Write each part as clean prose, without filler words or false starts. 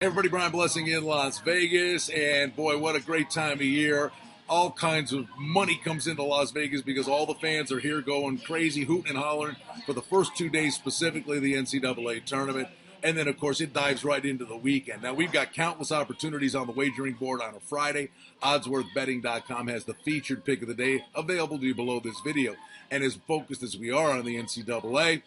Everybody, Brian Blessing in Las Vegas, and boy, what a great time of year. All kinds of money comes into Las Vegas because all the fans are here going crazy, hooting and hollering for the first 2 days, specifically the NCAA tournament. And then, of course, it dives right into the weekend. Now, we've got countless opportunities on the wagering board on a Friday. OddsWorthBetting.com has the featured pick of the day available to you below this video. And as focused as we are on the NCAA,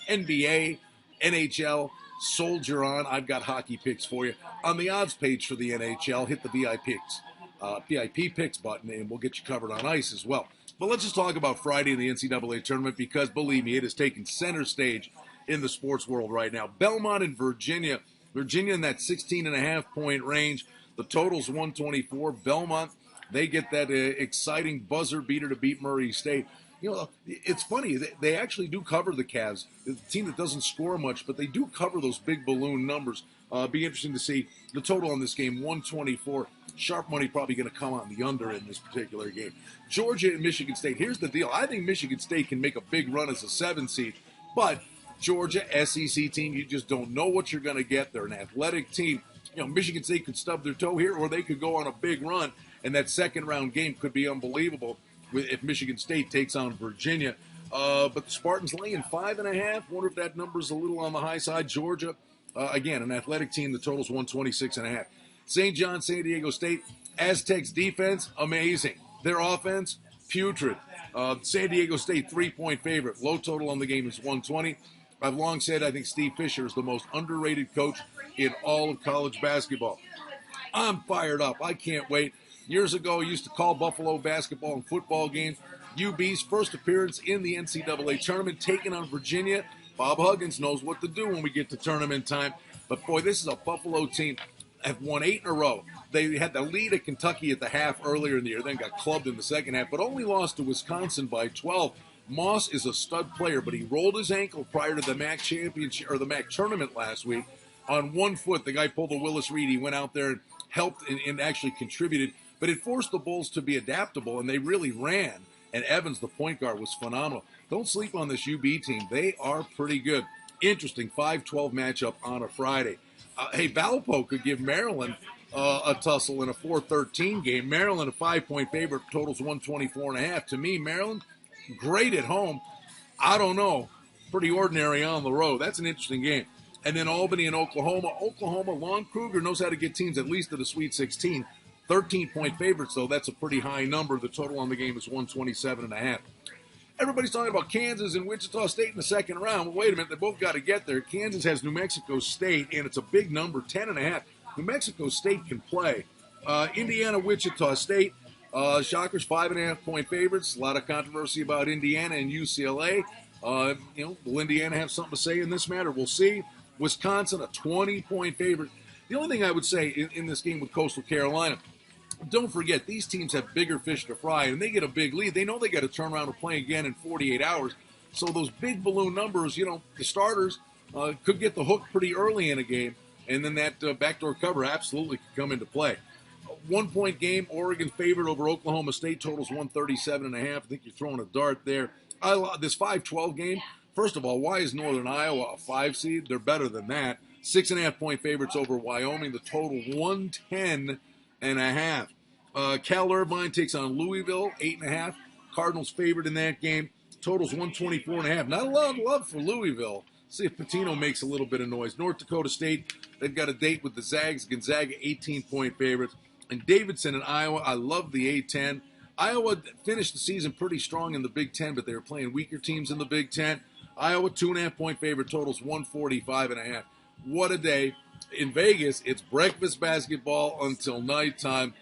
NBA, NHL, soldier on. I've got hockey picks for you. On the odds page for the NHL, hit the VIP picks button, and we'll get you covered on ice as well. But let's just talk about Friday in the NCAA tournament because, believe me, it has taken center stage in the sports world right now. Belmont and Virginia. Virginia in that 16.5-point range. The total's 124. Belmont, they get that exciting buzzer beater to beat Murray State. You know, it's funny. They actually do cover the Cavs, the team that doesn't score much, but they do cover those big balloon numbers. Be interesting to see the total on this game, 124. Sharp money probably going to come on the under in this particular game. Georgia and Michigan State. Here's the deal. I think Michigan State can make a big run as a 7 seed, but Georgia, SEC team, you just don't know what you're going to get. They're an athletic team. You know, Michigan State could stub their toe here, or they could go on a big run, and that second-round game could be unbelievable if Michigan State takes on Virginia. But the Spartans laying 5.5. Wonder if that number's a little on the high side. Georgia, again, an athletic team. The total's 126.5. St. John, San Diego State. Aztecs defense, amazing. Their offense, putrid. San Diego State, 3-point favorite. Low total on the game is 120. I've long said I think Steve Fisher is the most underrated coach in all of college basketball. I'm fired up. I can't wait. Years ago, I used to call Buffalo basketball and football games. UB's first appearance in the NCAA tournament, taking on Virginia. Bob Huggins knows what to do when we get to tournament time. But, boy, this is a Buffalo team have won 8 in a row. They had the lead at Kentucky at the half earlier in the year, then got clubbed in the second half, but only lost to Wisconsin by 12. Moss is a stud player, but he rolled his ankle prior to the MAC championship or the MAC tournament last week on 1 foot. The guy pulled the Willis Reed. He went out there and helped and actually contributed. But it forced the Bulls to be adaptable, and they really ran. And Evans, the point guard, was phenomenal. Don't sleep on this UB team. They are pretty good. Interesting 5-12 matchup on a Friday. Hey, Valpo could give Maryland a tussle in a 4-13 game. Maryland, a 5-point favorite, totals 124.5. To me, Maryland, great at home. I don't know. Pretty ordinary on the road. That's an interesting game. And then Albany and Oklahoma. Oklahoma, Lon Kruger knows how to get teams at least to the Sweet 16. 13-point favorites, though. That's a pretty high number. The total on the game is 127.5. Everybody's talking about Kansas and Wichita State in the second round. Well, wait a minute. They both got to get there. Kansas has New Mexico State, and it's a big number, 10.5. New Mexico State can play. Indiana, Wichita State. Shockers, 5.5-point favorites. A lot of controversy about Indiana and UCLA. Will Indiana have something to say in this matter? We'll see. Wisconsin, a 20-point favorite. The only thing I would say in this game with Coastal Carolina, don't forget, these teams have bigger fish to fry, and they get a big lead. They know they got to turn around and play again in 48 hours. So those big balloon numbers, the starters could get the hook pretty early in a game, and then that backdoor cover absolutely could come into play. 1-point game, Oregon favored over Oklahoma State, totals 137.5. I think you're throwing a dart there. This 5-12 game, first of all, why is Northern Iowa a 5 seed? They're better than that. 6.5-point favorites over Wyoming, the total 110.5. Cal Irvine takes on Louisville, 8.5. Cardinals favored in that game. Totals 124.5. Not a lot of love for Louisville. See if Patino makes a little bit of noise. North Dakota State, they've got a date with the Zags. Gonzaga, 18-point favorites. And Davidson in Iowa, I love the A-10. Iowa finished the season pretty strong in the Big Ten, but they were playing weaker teams in the Big Ten. Iowa, 2.5-point favorite, totals 145.5. What a day. In Vegas, it's breakfast basketball until nighttime.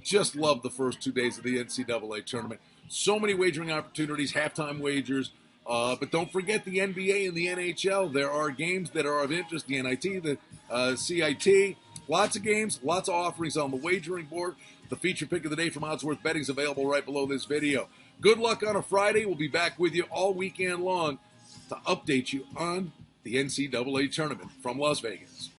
Just love the first 2 days of the NCAA tournament. So many wagering opportunities, halftime wagers. But don't forget the NBA and the NHL. There are games that are of interest, the NIT, the CIT. Lots of games, lots of offerings on the wagering board. The feature pick of the day from Oddsworth Betting is available right below this video. Good luck on a Friday. We'll be back with you all weekend long to update you on the NCAA tournament from Las Vegas.